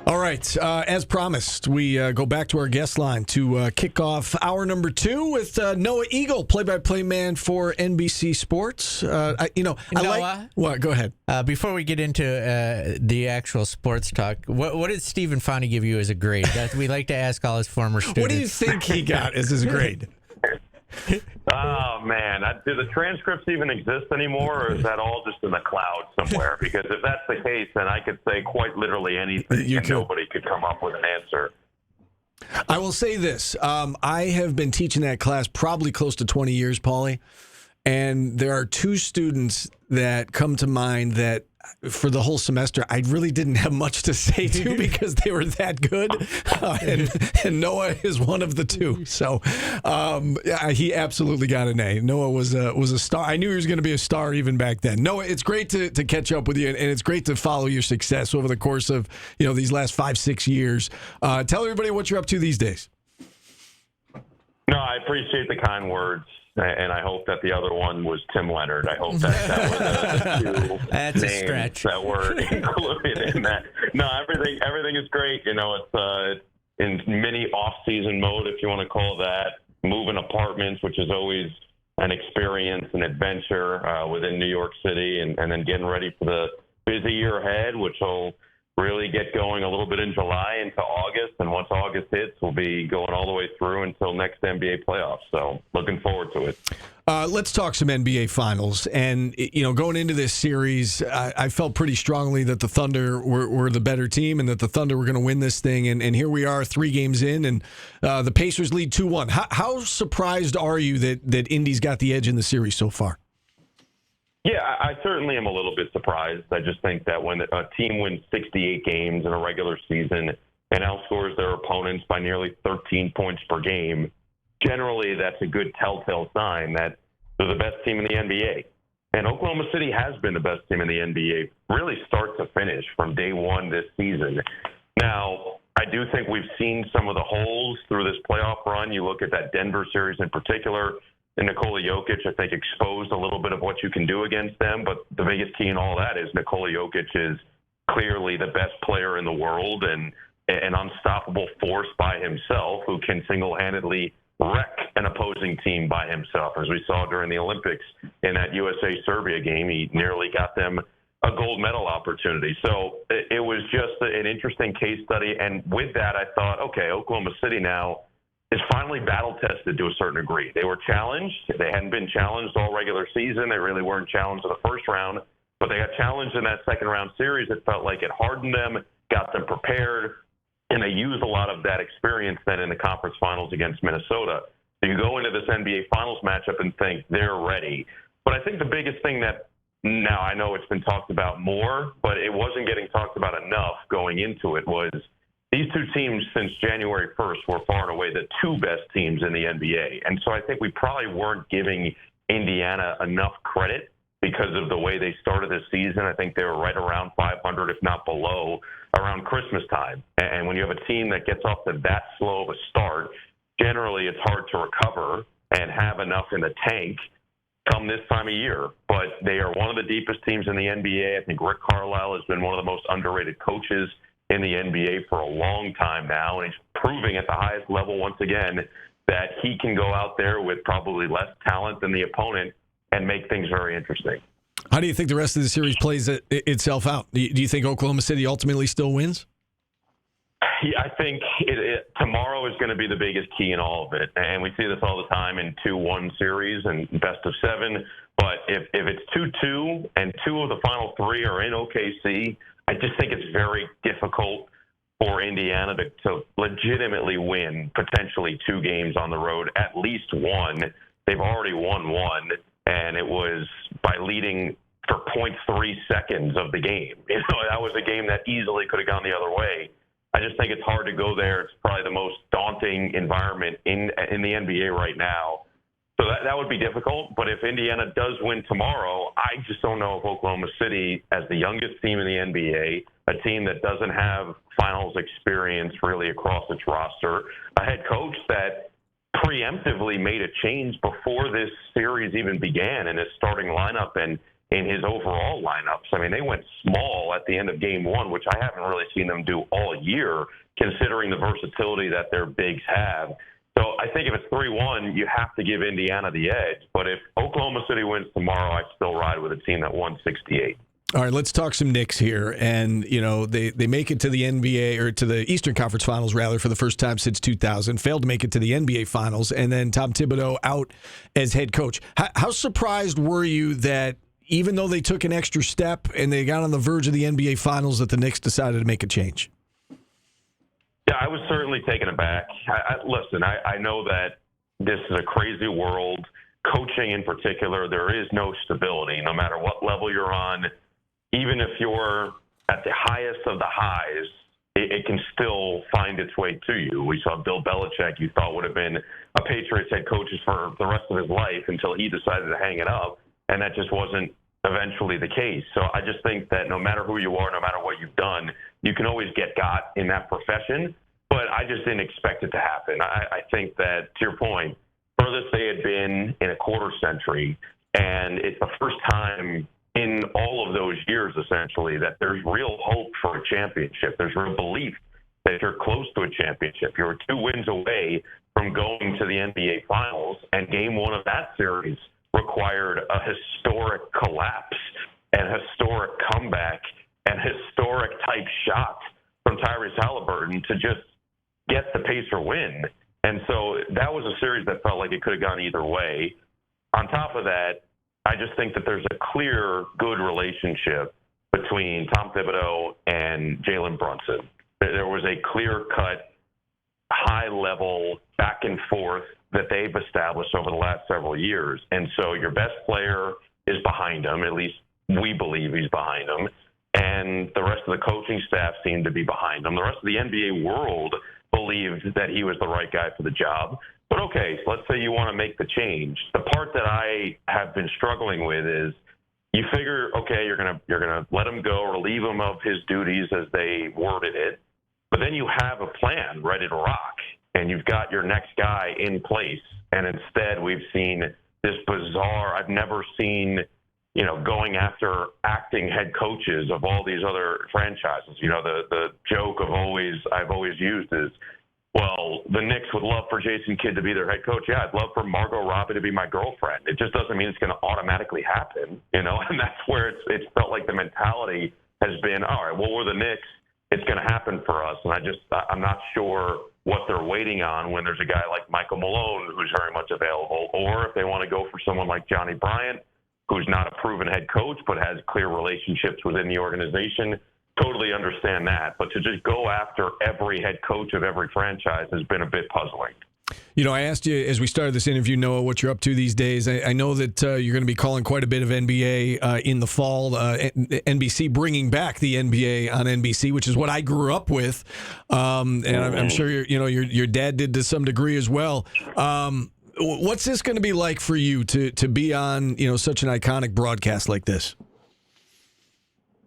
All right. As promised, we go back to our guest line to kick off hour number 2 with Noah Eagle, play-by-play man for NBC Sports. Noah, what? Go ahead. Before we get into the actual sports talk, what did Stephen Fani give you as a grade? We like to ask all his former students. What do you think he got as his grade? Oh, man. Do the transcripts even exist anymore, or is that all just in the cloud somewhere? Because if that's the case, then I could say quite literally anything, and nobody could come up with an answer. I will say this. I have been teaching that class probably close to 20 years, Paulie, and there are 2 students that come to mind that for the whole semester, I really didn't have much to say to because they were that good, and Noah is one of the 2. So he absolutely got an A. Noah was a star. I knew he was going to be a star even back then. Noah, it's great to catch up with you, and it's great to follow your success over the course of these last 5-6 years. Tell everybody what you're up to these days. No, I appreciate the kind words. And I hope that the other one was Tim Leonard. I hope that were the 2 That's names a stretch. that were included in that. No, everything is great. It's in mini off-season mode, if you want to call it that. Moving apartments, which is always an experience, an adventure within New York City, and then getting ready for the busy year ahead, which will really get going a little bit in July into August. And once August hits, we'll be going all the way through until next NBA playoffs. So looking forward to it. Let's talk some NBA Finals. And, going into this series, I felt pretty strongly that the Thunder were the better team and that the Thunder were going to win this thing. And here we are 3 games in, and the Pacers lead 2-1. How surprised are you that Indy's got the edge in the series so far? Yeah, I certainly am a little bit surprised. I just think that when a team wins 68 games in a regular season and outscores their opponents by nearly 13 points per game, generally that's a good telltale sign that they're the best team in the NBA. And Oklahoma City has been the best team in the NBA, really start to finish from day one this season. Now, I do think we've seen some of the holes through this playoff run. You look at that Denver series in particular, and Nikola Jokic, I think, exposed a little bit of what you can do against them. But the biggest key in all that is Nikola Jokic is clearly the best player in the world and an unstoppable force by himself who can single-handedly wreck an opposing team by himself. As we saw during the Olympics in that USA-Serbia game, he nearly got them a gold medal opportunity. So it was just an interesting case study. And with that, I thought, okay, Oklahoma City now is finally battle-tested to a certain degree. They were challenged. They hadn't been challenged all regular season. They really weren't challenged in the first round, but they got challenged in that second-round series. It felt like it hardened them, got them prepared, and they used a lot of that experience then in the conference finals against Minnesota. So you go into this NBA Finals matchup and think they're ready. But I think the biggest thing that now I know it's been talked about more, but it wasn't getting talked about enough going into it was these 2 teams since January 1st were far and away the 2 best teams in the NBA. And so I think we probably weren't giving Indiana enough credit because of the way they started this season. I think they were right around 500, if not below, around Christmas time. And when you have a team that gets off to that slow of a start, generally it's hard to recover and have enough in the tank come this time of year. But they are one of the deepest teams in the NBA. I think Rick Carlisle has been one of the most underrated coaches in the NBA for a long time now, and he's proving at the highest level once again that he can go out there with probably less talent than the opponent and make things very interesting. How do you think the rest of the series plays itself out? Do you think Oklahoma City ultimately still wins? Yeah, I think tomorrow is going to be the biggest key in all of it, and we see this all the time in 2-1 series and best of 7. But if it's 2-2 and 2 of the final 3 are in OKC, I just think it's very difficult for Indiana to legitimately win potentially 2 games on the road, at least 1. They've already won 1, and it was by leading for 0.3 seconds of the game. That was a game that easily could have gone the other way. I just think it's hard to go there. It's probably the most daunting environment in the NBA right now. So that would be difficult. But if Indiana does win tomorrow, I just don't know if Oklahoma City, as the youngest team in the NBA, a team that doesn't have finals experience really across its roster, a head coach that preemptively made a change before this series even began in his starting lineup and in his overall lineups. I mean, they went small at the end of game one, which I haven't really seen them do all year, considering the versatility that their bigs have. So I think if it's 3-1, you have to give Indiana the edge. But if Oklahoma City wins tomorrow, I still ride with a team that won 68. All right, let's talk some Knicks here. And, you know, they make it to the NBA, or to the Eastern Conference Finals, rather, for the first time since 2000. Failed to make it to the NBA Finals. And then Tom Thibodeau out as head coach. How surprised were you that even though they took an extra step and they got on the verge of the NBA Finals, that the Knicks decided to make a change? Yeah, I was certainly taken aback. Listen, I know that this is a crazy world. Coaching in particular, there is no stability, no matter what level you're on. Even if you're at the highest of the highs, it can still find its way to you. We saw Bill Belichick, you thought would have been a Patriots head coach for the rest of his life, until he decided to hang it up, and that just wasn't eventually the case. So I just think that no matter who you are, no matter what you've done, you can always get got in that profession, but I just didn't expect it to happen. I think that, to your point, furthest they had been in a quarter century, and it's the first time in all of those years, essentially, that there's real hope for a championship. There's real belief that you're close to a championship. You're 2 wins away from going to the NBA Finals, and game one of that series required a historic collapse and historic comeback and historic type shot from Tyrese Halliburton to just get the Pacer win. And so that was a series that felt like it could have gone either way. On top of that, I just think that there's a clear, good relationship between Tom Thibodeau and Jalen Brunson. There was a clear-cut, high-level back and forth that they've established over the last several years. And so your best player is behind him, at least we believe he's behind him, and the rest of the coaching staff seemed to be behind him. The rest of the NBA world believed that he was the right guy for the job. But okay, so let's say you want to make the change. The part that I have been struggling with is you figure, okay, you're gonna let him go, relieve him of his duties as they worded it, but then you have a plan ready to rock, and you've got your next guy in place. And instead, we've seen this bizarre. I've never seen, going after acting head coaches of all these other franchises. The joke I've always used is, well, the Knicks would love for Jason Kidd to be their head coach. Yeah, I'd love for Margot Robbie to be my girlfriend. It just doesn't mean it's going to automatically happen, and that's where it's felt like the mentality has been, all right, well, we're the Knicks. It's going to happen for us. And I'm not sure what they're waiting on when there's a guy like Michael Malone who's very much available, or if they want to go for someone like Johnny Bryant, who's not a proven head coach but has clear relationships within the organization. Totally understand that. But to just go after every head coach of every franchise has been a bit puzzling. I asked you as we started this interview, Noah, what you're up to these days. I know that you're going to be calling quite a bit of NBA in the fall. NBC bringing back the NBA on NBC, which is what I grew up with, and I'm sure your dad did to some degree as well. What's this going to be like for you to be on such an iconic broadcast like this?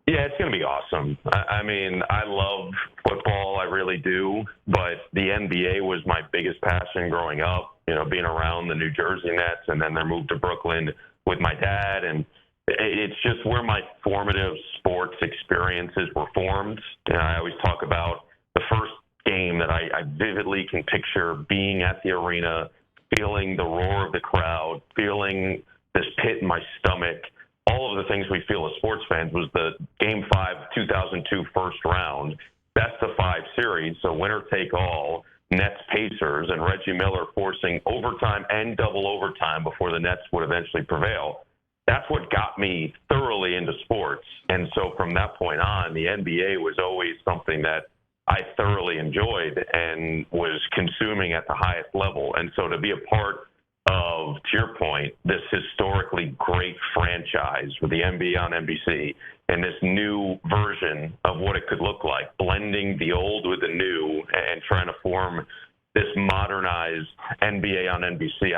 Yeah, it's going to be awesome. I mean, I love football, I really do, but the NBA was my biggest passion growing up, being around the New Jersey Nets, and then their move to Brooklyn with my dad, and it's just where my formative sports experiences were formed. And I always talk about the first game that I vividly can picture being at the arena, feeling the roar of the crowd, feeling this pit in my stomach. All of the things we feel as sports fans was the Game 5 2002 first round, best of 5 series, so winner take all, Nets Pacers, and Reggie Miller forcing overtime and double overtime before the Nets would eventually prevail. That's what got me thoroughly into sports. And so from that point on, the NBA was always something that I thoroughly enjoyed and was consuming at the highest level. And so to be a part of, to your point, this historically great franchise with the NBA on NBC and this new version of what it could look like, blending the old with the new and trying to form this modernized NBA on NBC,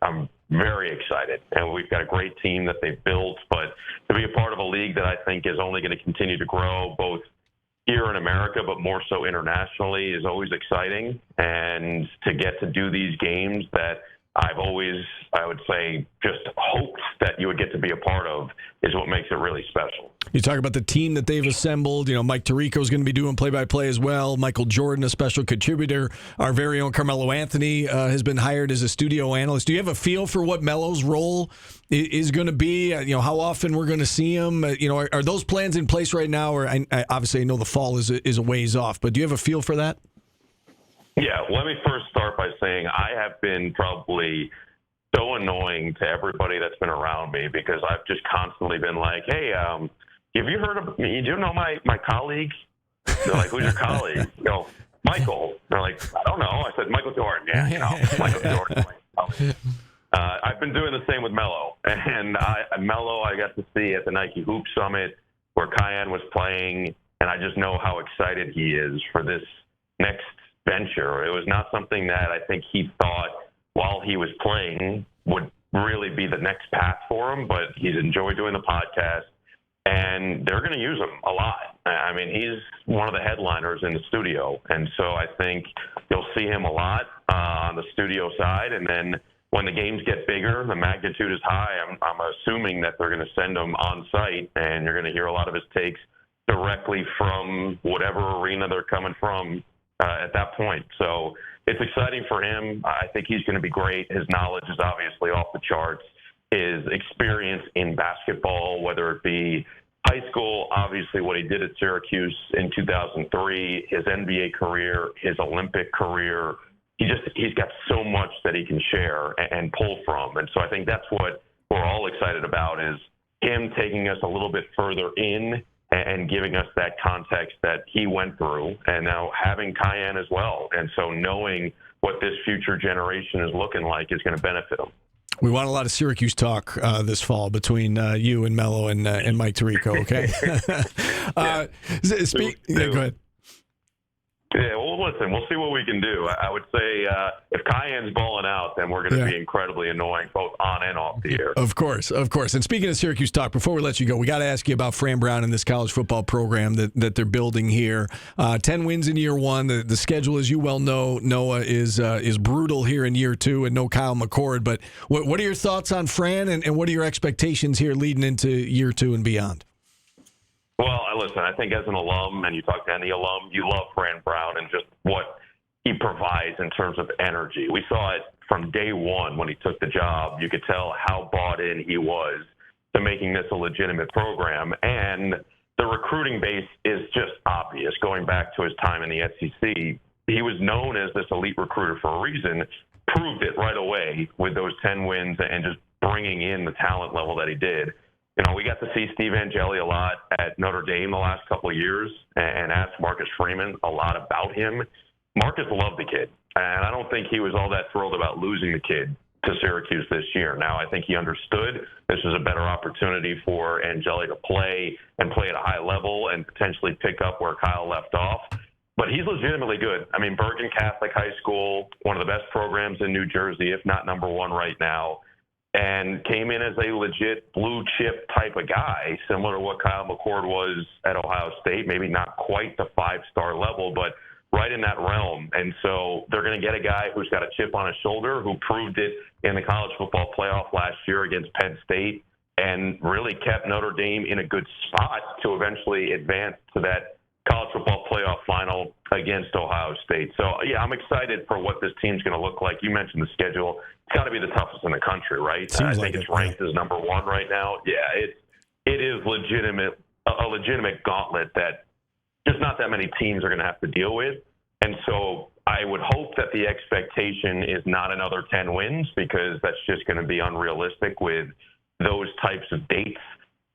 I'm very excited. And we've got a great team that they've built, but to be a part of a league that I think is only going to continue to grow both here in America, but more so internationally, is always exciting. And to get to do these games that I've always, I would say, just hoped that you would get to be a part of is what makes it really special. You talk about the team that they've assembled. You know, Mike Tirico is going to be doing play-by-play as well. Michael Jordan, a special contributor. Our very own Carmelo Anthony has been hired as a studio analyst. Do you have a feel for what Melo's role is going to be? You know, how often we're going to see him? You know, are those plans in place right now? Or I obviously know the fall is a ways off, but do you have a feel for that? Yeah, let me first start by saying I have been probably so annoying to everybody that's been around me because I've just constantly been like, hey, have you heard of me? Do you know my colleague? They're like, who's your colleague? You know, Michael. They're like, I don't know. I said, Michael Jordan. Yeah, you know, Michael Jordan. I've been doing the same with Melo. And Melo I got to see at the Nike Hoop Summit where Cayenne was playing, and I just know how excited he is for this next venture. It was not something that I think he thought while he was playing would really be the next path for him, but he's enjoyed doing the podcast, and they're going to use him a lot. I mean, he's one of the headliners in the studio, and so I think you'll see him a lot on the studio side, and then when the games get bigger, the magnitude is high, I'm assuming that they're going to send him on site, and you're going to hear a lot of his takes directly from whatever arena they're coming from at that point. So it's exciting for him. I think he's going to be great. His knowledge is obviously off the charts. His experience in basketball, whether it be high school, obviously what he did at Syracuse in 2003, his NBA career, his Olympic career, he's got so much that he can share and pull from. And so I think that's what we're all excited about is him taking us a little bit further in and giving us that context that he went through, and now having Cayenne as well. And so knowing what this future generation is looking like is going to benefit them. We want a lot of Syracuse talk this fall between you and Melo and Mike Tirico, okay? Go ahead. Yeah, well, listen, we'll see what we can do. I would say if Cayenne's balling out, then we're going to be incredibly annoying both on and off the air. Of course. And speaking of Syracuse talk, before we let you go, we got to ask you about Fran Brown and this college football program that they're building here. 10 wins in year one. The schedule, as you well know, Noah, is brutal here in year two, and no Kyle McCord. But what are your thoughts on Fran, and what are your expectations here leading into year two and beyond? Well, listen, I think as an alum, and you talk to any alum, you love Fran Brown and just what he provides in terms of energy. We saw it from day one when he took the job. You could tell how bought in he was to making this a legitimate program. And the recruiting base is just obvious. Going back to his time in the SEC, he was known as this elite recruiter for a reason, proved it right away with those 10 wins and just bringing in the talent level that he did. You know, we got to see Steve Angeli a lot at Notre Dame the last couple of years and asked Marcus Freeman a lot about him. Marcus loved the kid, and I don't think he was all that thrilled about losing the kid to Syracuse this year. Now, I think he understood this was a better opportunity for Angeli to play and play at a high level and potentially pick up where Kyle left off. But he's legitimately good. I mean, Bergen Catholic High School, one of the best programs in New Jersey, if not number one right now, and came in as a legit blue chip type of guy, similar to what Kyle McCord was at Ohio State, maybe not quite the 5-star level, but right in that realm. And so they're going to get a guy who's got a chip on his shoulder, who proved it in the college football playoff last year against Penn State and really kept Notre Dame in a good spot to eventually advance to that college football playoff final against Ohio State. So, yeah, I'm excited for what this team's going to look like. You mentioned the schedule. It's got to be the toughest in the country, right? I think it's ranked as number one right now. Yeah, it is a legitimate gauntlet that just not that many teams are going to have to deal with. And so I would hope that the expectation is not another 10 wins, because that's just going to be unrealistic with those types of dates.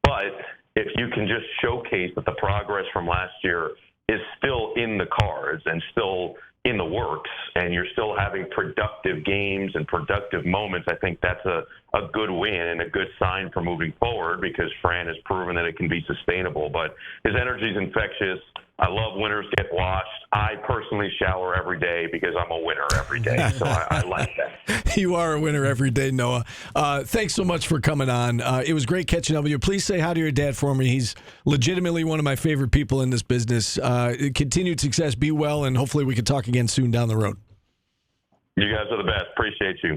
But if you can just showcase that the progress from last year is still in the cards and still in the works, and you're still having productive games and productive moments, I think that's a good win and a good sign for moving forward, because Fran has proven that it can be sustainable. But his energy is infectious. I love winners get washed. I personally shower every day because I'm a winner every day, so I like that. You are a winner every day, Noah. Thanks so much for coming on. It was great catching up with you. Please say hi to your dad for me. He's legitimately one of my favorite people in this business. Continued success, be well, and hopefully we can talk again soon down the road. You guys are the best. Appreciate you.